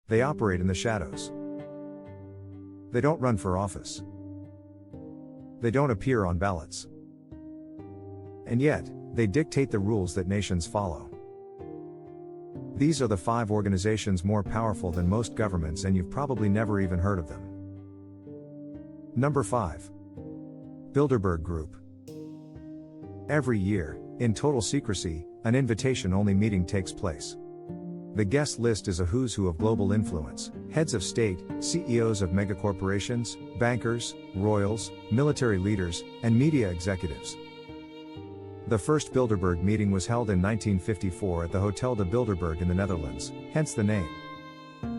They operate in the shadows. They don't run for office. They don't appear on ballots. And yet, they dictate the rules that nations follow. These are the 5 organizations more powerful than most governments, and you've probably never even heard of them. Number 5. Bilderberg Group. Every year, in total secrecy, an invitation-only meeting takes place. The guest list is a who's who of global influence: heads of state, CEOs of megacorporations, bankers, royals, military leaders, and media executives. The first Bilderberg meeting was held in 1954 at the Hotel de Bilderberg in the Netherlands, hence the name.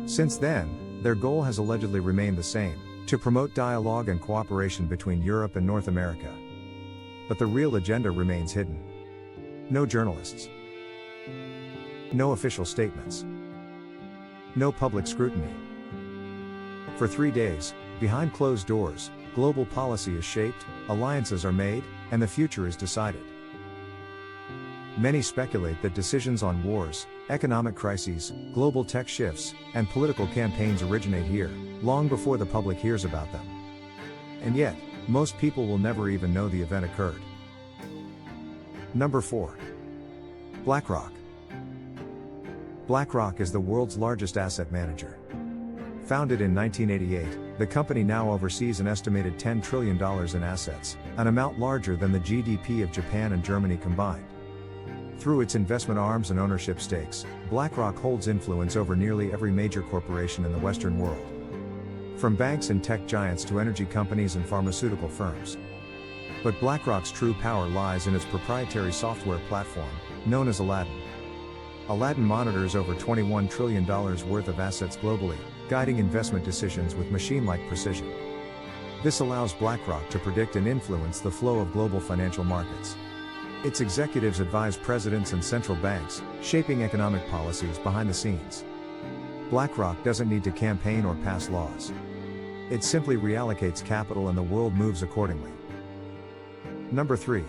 Since then, their goal has allegedly remained the same: to promote dialogue and cooperation between Europe and North America. But the real agenda remains hidden. No journalists. No official statements. No public scrutiny. For 3 days, behind closed doors, global policy is shaped, alliances are made, and the future is decided. Many speculate that decisions on wars, economic crises, global tech shifts, and political campaigns originate here, long before the public hears about them. And yet, most people will never even know the event occurred. Number 4. BlackRock. BlackRock is the world's largest asset manager. Founded in 1988, the company now oversees an estimated $10 trillion in assets, an amount larger than the GDP of Japan and Germany combined. Through its investment arms and ownership stakes, BlackRock holds influence over nearly every major corporation in the Western world. From banks and tech giants to energy companies and pharmaceutical firms. But BlackRock's true power lies in its proprietary software platform, known as Aladdin. Aladdin monitors over $21 trillion worth of assets globally, guiding investment decisions with machine-like precision. This allows BlackRock to predict and influence the flow of global financial markets. Its executives advise presidents and central banks, shaping economic policies behind the scenes. BlackRock doesn't need to campaign or pass laws. It simply reallocates capital and the world moves accordingly. Number 3.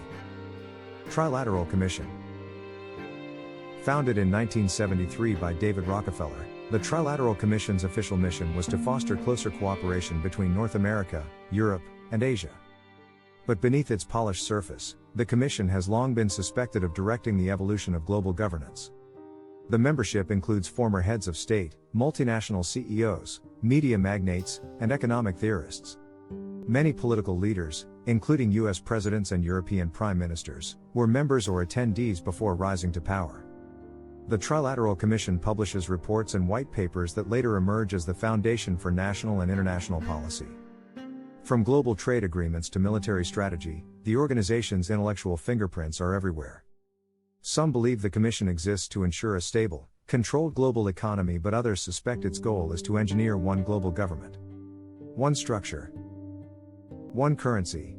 Trilateral Commission. Founded in 1973 by David Rockefeller, the Trilateral Commission's official mission was to foster closer cooperation between North America, Europe, and Asia. But beneath its polished surface, the Commission has long been suspected of directing the evolution of global governance. The membership includes former heads of state, multinational CEOs, media magnates, and economic theorists. Many political leaders, including US presidents and European prime ministers, were members or attendees before rising to power. The Trilateral Commission publishes reports and white papers that later emerge as the foundation for national and international policy. From global trade agreements to military strategy, the organization's intellectual fingerprints are everywhere. Some believe the Commission exists to ensure a stable, controlled global economy, but others suspect its goal is to engineer one global government. One structure. One currency.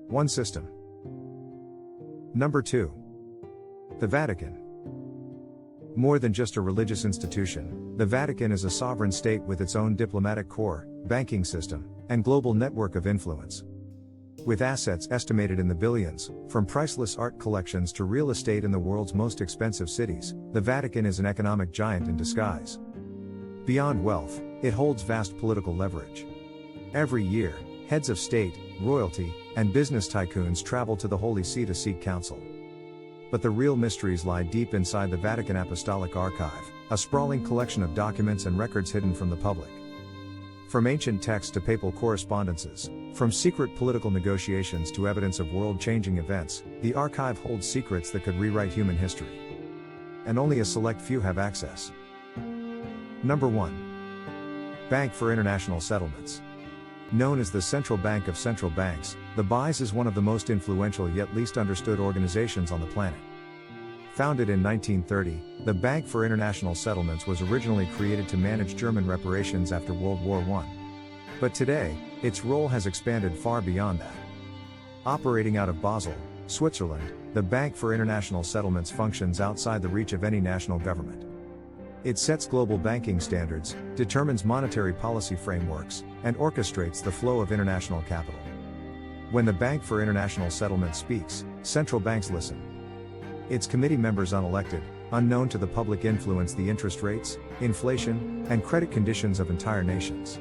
One system. Number 2. The Vatican. More than just a religious institution, the Vatican is a sovereign state with its own diplomatic corps, banking system, and global network of influence. With assets estimated in the billions, from priceless art collections to real estate in the world's most expensive cities, the Vatican is an economic giant in disguise. Beyond wealth, it holds vast political leverage. Every year, heads of state, royalty, and business tycoons travel to the Holy See to seek counsel. But the real mysteries lie deep inside the Vatican Apostolic Archive, a sprawling collection of documents and records hidden from the public. From ancient texts to papal correspondences, from secret political negotiations to evidence of world-changing events, the archive holds secrets that could rewrite human history. And only a select few have access. Number 1. Bank for International Settlements. Known as the Central Bank of Central Banks, the BIS is one of the most influential yet least understood organizations on the planet. Founded in 1930, the Bank for International Settlements was originally created to manage German reparations after World War I. But today, its role has expanded far beyond that. Operating out of Basel, Switzerland, the Bank for International Settlements functions outside the reach of any national government. It sets global banking standards, determines monetary policy frameworks, and orchestrates the flow of international capital. When the Bank for International Settlements speaks, central banks listen. Its committee members unelected, unknown to the public, influence the interest rates, inflation, and credit conditions of entire nations.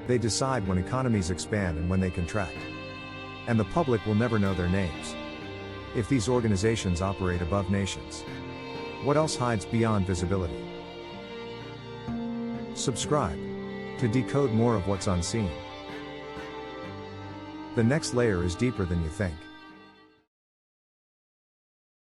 They decide when economies expand and when they contract. And the public will never know their names. If these organizations operate above nations, what else hides beyond visibility? Subscribe to decode more of what's unseen. The next layer is deeper than you think.